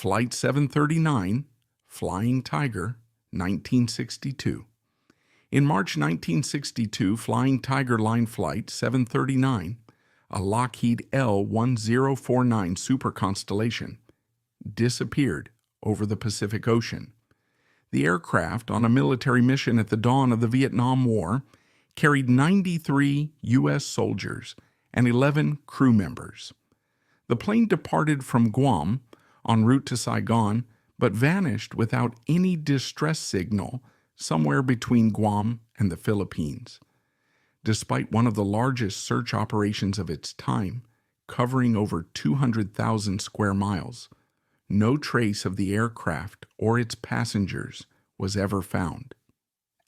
Flight 739, Flying Tiger, 1962. In March 1962, Flying Tiger Line Flight 739, a Lockheed L-1049 Super Constellation, disappeared over the Pacific Ocean. The aircraft, on a military mission at the dawn of the Vietnam War, carried 93 U.S. soldiers and 11 crew members. The plane departed from Guam en route to Saigon, but vanished without any distress signal somewhere between Guam and the Philippines. Despite one of the largest search operations of its time, covering over 200,000 square miles, no trace of the aircraft or its passengers was ever found.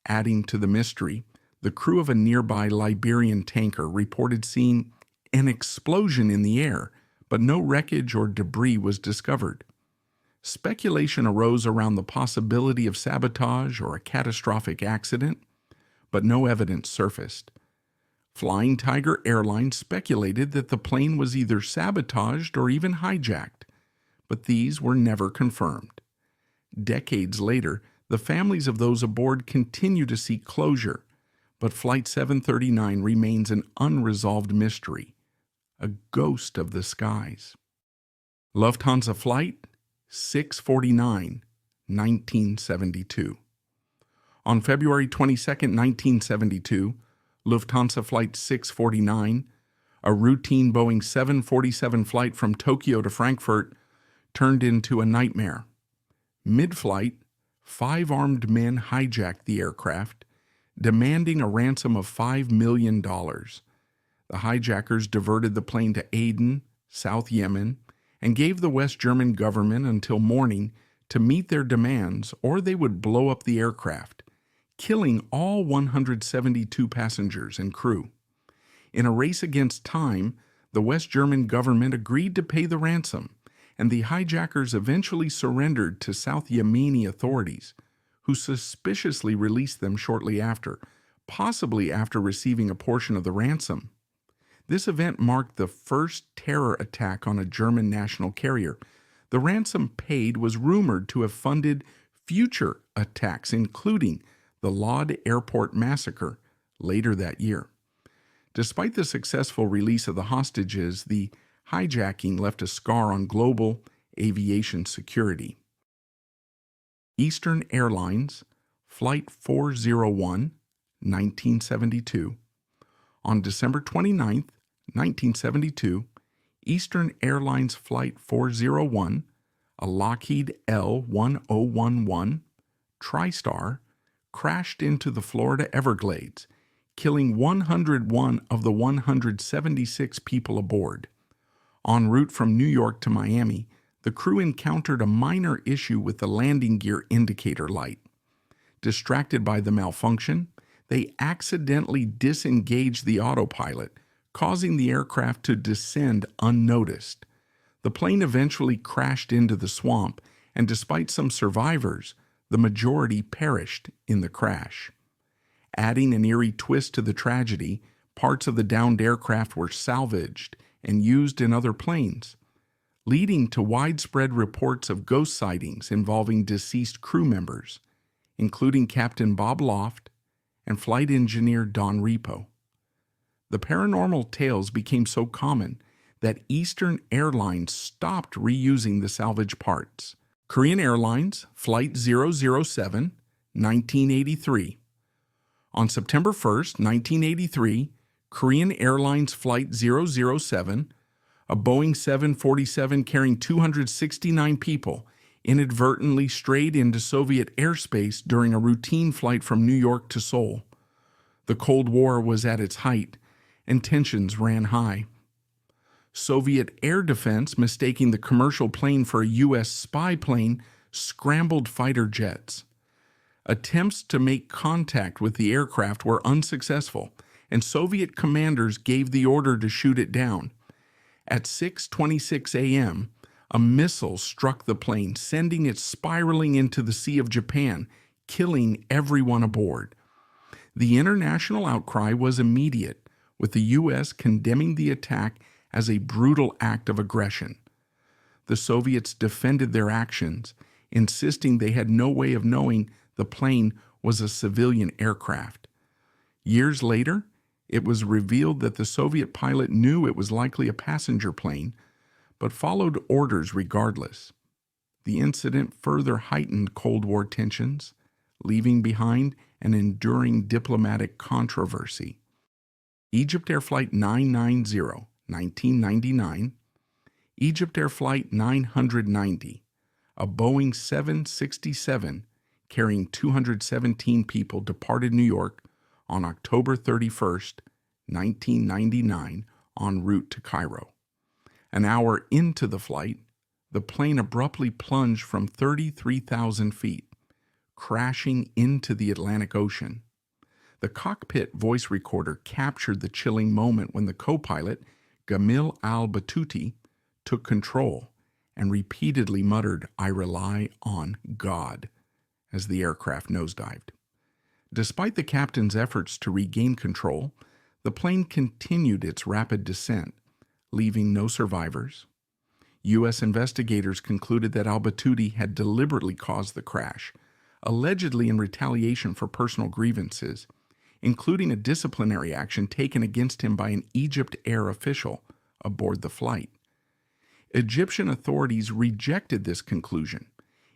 Adding to the mystery, the crew of a nearby Liberian tanker reported seeing an explosion in the air, but no wreckage or debris was discovered. Speculation arose around the possibility of sabotage or a catastrophic accident, but no evidence surfaced. Flying Tiger Airlines speculated that the plane was either sabotaged or even hijacked, but these were never confirmed. Decades later, the families of those aboard continue to seek closure, but Flight 739 remains an unresolved mystery, a ghost of the skies. Lufthansa Flight 649, 1972. On February 22, 1972, Lufthansa Flight 649, a routine Boeing 747 flight from Tokyo to Frankfurt, turned into a nightmare. Mid-flight, 5 armed men hijacked the aircraft, demanding a ransom of $5 million. The hijackers diverted the plane to Aden, South Yemen, and gave the West German government until morning to meet their demands, or they would blow up the aircraft, killing all 172 passengers and crew. In a race against time, the West German government agreed to pay the ransom, and the hijackers eventually surrendered to South Yemeni authorities, who suspiciously released them shortly after, possibly after receiving a portion of the ransom. This event marked the first terror attack on a German national carrier. The ransom paid was rumored to have funded future attacks, including the Lod Airport massacre later that year. Despite the successful release of the hostages, the hijacking left a scar on global aviation security. Eastern Airlines Flight 401, 1972. On December 29, 1972, Eastern Airlines Flight 401, a Lockheed L-1011 TriStar, crashed into the Florida Everglades, killing 101 of the 176 people aboard. En route from New York to Miami, the crew encountered a minor issue with the landing gear indicator light. Distracted by the malfunction, they accidentally disengaged the autopilot, causing the aircraft to descend unnoticed. The plane eventually crashed into the swamp, and despite some survivors, the majority perished in the crash. Adding an eerie twist to the tragedy, parts of the downed aircraft were salvaged and used in other planes, leading to widespread reports of ghost sightings involving deceased crew members, including Captain Bob Loft and flight engineer Don Repo. The paranormal tales became so common that Eastern Airlines stopped reusing the salvage parts. Korean Airlines Flight 007, 1983. On September 1, 1983, Korean Airlines Flight 007, a Boeing 747 carrying 269 people, inadvertently strayed into Soviet airspace during a routine flight from New York to Seoul. The Cold War was at its height, and tensions ran high. Soviet air defense, mistaking the commercial plane for a U.S. spy plane, scrambled fighter jets. Attempts to make contact with the aircraft were unsuccessful, and Soviet commanders gave the order to shoot it down. At 6:26 a.m., a missile struck the plane, sending it spiraling into the Sea of Japan, killing everyone aboard. The international outcry was immediate, with the U.S. condemning the attack as a brutal act of aggression. The Soviets defended their actions, insisting they had no way of knowing the plane was a civilian aircraft. Years later, it was revealed that the Soviet pilot knew it was likely a passenger plane, but followed orders regardless. The incident further heightened Cold War tensions, leaving behind an enduring diplomatic controversy. EgyptAir Flight 990, 1999, EgyptAir Flight 990, a Boeing 767 carrying 217 people departed New York on October 31, 1999, en route to Cairo. An hour into the flight, the plane abruptly plunged from 33,000 feet, crashing into the Atlantic Ocean. The cockpit voice recorder captured the chilling moment when the co-pilot, Gamil al-Batouti, took control and repeatedly muttered, "I rely on God," as the aircraft nosedived. Despite the captain's efforts to regain control, the plane continued its rapid descent, leaving no survivors. U.S. investigators concluded that al-Batouti had deliberately caused the crash, allegedly in retaliation for personal grievances, including a disciplinary action taken against him by an EgyptAir official aboard the flight. Egyptian authorities rejected this conclusion,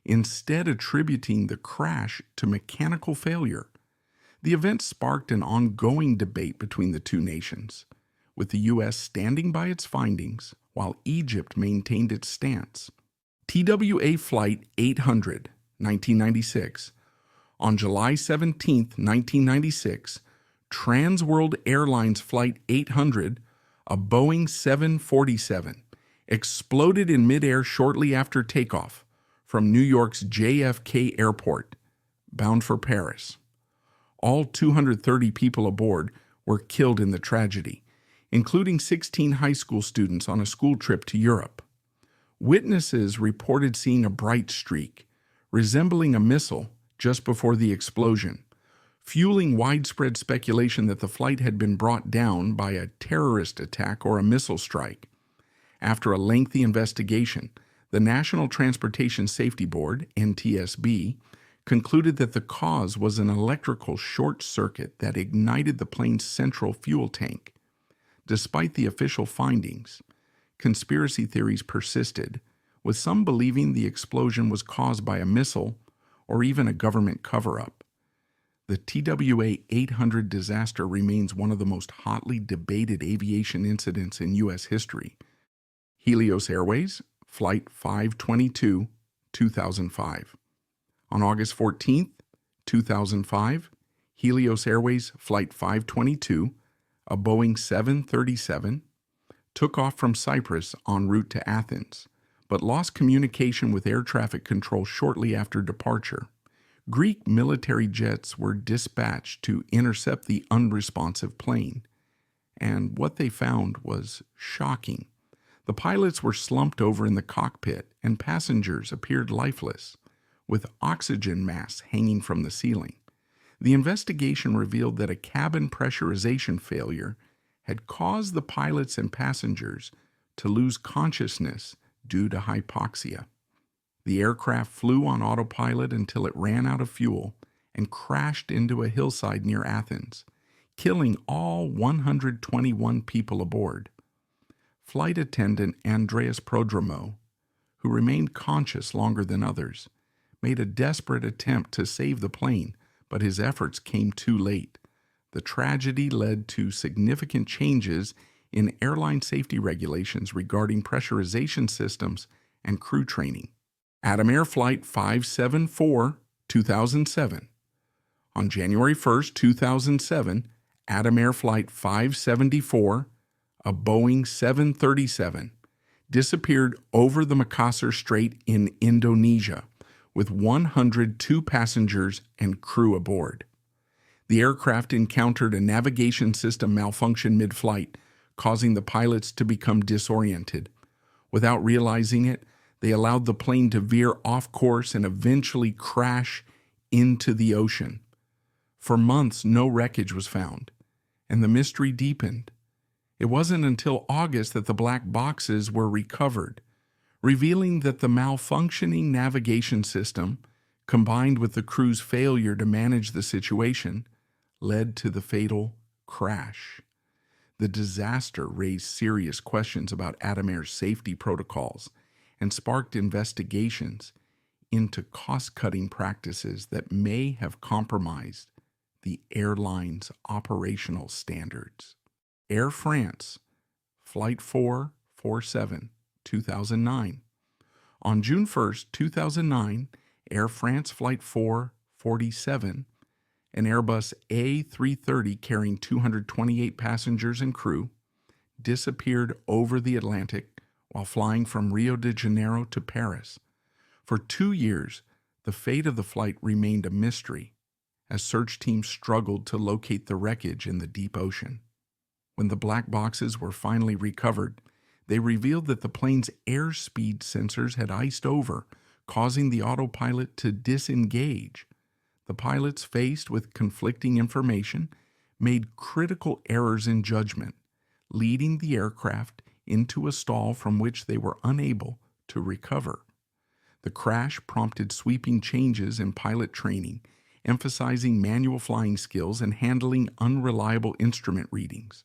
instead attributing the crash to mechanical failure. The event sparked an ongoing debate between the two nations, with the U.S. standing by its findings while Egypt maintained its stance. TWA Flight 800, 1996. On July 17, 1996, Transworld Airlines Flight 800, a Boeing 747, exploded in midair shortly after takeoff from New York's JFK Airport, bound for Paris. All 230 people aboard were killed in the tragedy, including 16 high school students on a school trip to Europe. Witnesses reported seeing a bright streak, resembling a missile, just before the explosion, fueling widespread speculation that the flight had been brought down by a terrorist attack or a missile strike. After a lengthy investigation, the National Transportation Safety Board, NTSB, concluded that the cause was an electrical short circuit that ignited the plane's central fuel tank. Despite the official findings, conspiracy theories persisted, with some believing the explosion was caused by a missile or even a government cover-up. The TWA 800 disaster remains one of the most hotly debated aviation incidents in U.S. history. Helios Airways, Flight 522, 2005. On August 14, 2005, Helios Airways Flight 522, a Boeing 737, took off from Cyprus en route to Athens, but lost communication with air traffic control shortly after departure. Greek military jets were dispatched to intercept the unresponsive plane, and what they found was shocking. The pilots were slumped over in the cockpit, and passengers appeared lifeless, with oxygen masks hanging from the ceiling. The investigation revealed that a cabin pressurization failure had caused the pilots and passengers to lose consciousness due to hypoxia. The aircraft flew on autopilot until it ran out of fuel and crashed into a hillside near Athens, killing all 121 people aboard. Flight attendant Andreas Prodromou, who remained conscious longer than others, made a desperate attempt to save the plane, but his efforts came too late. The tragedy led to significant changes in airline safety regulations regarding pressurization systems and crew training. EgyptAir Flight 574, 2007. On January 1, 2007, EgyptAir Flight 574, a Boeing 737, disappeared over the Makassar Strait in Indonesia, with 102 passengers and crew aboard. The aircraft encountered a navigation system malfunction mid-flight, causing the pilots to become disoriented. Without realizing it, they allowed the plane to veer off course and eventually crash into the ocean. For months, no wreckage was found, and the mystery deepened. It wasn't until August that the black boxes were recovered, revealing that the malfunctioning navigation system, combined with the crew's failure to manage the situation, led to the fatal crash. The disaster raised serious questions about Adam Air's safety protocols and sparked investigations into cost-cutting practices that may have compromised the airline's operational standards. Air France, Flight 447, 2009. On June 1, 2009, Air France Flight 447, an Airbus A330 carrying 228 passengers and crew, disappeared over the Atlantic while flying from Rio de Janeiro to Paris. For 2 years, the fate of the flight remained a mystery as search teams struggled to locate the wreckage in the deep ocean. When the black boxes were finally recovered, they revealed that the plane's airspeed sensors had iced over, causing the autopilot to disengage. The pilots, faced with conflicting information, made critical errors in judgment, leading the aircraft into a stall from which they were unable to recover. The crash prompted sweeping changes in pilot training, emphasizing manual flying skills and handling unreliable instrument readings.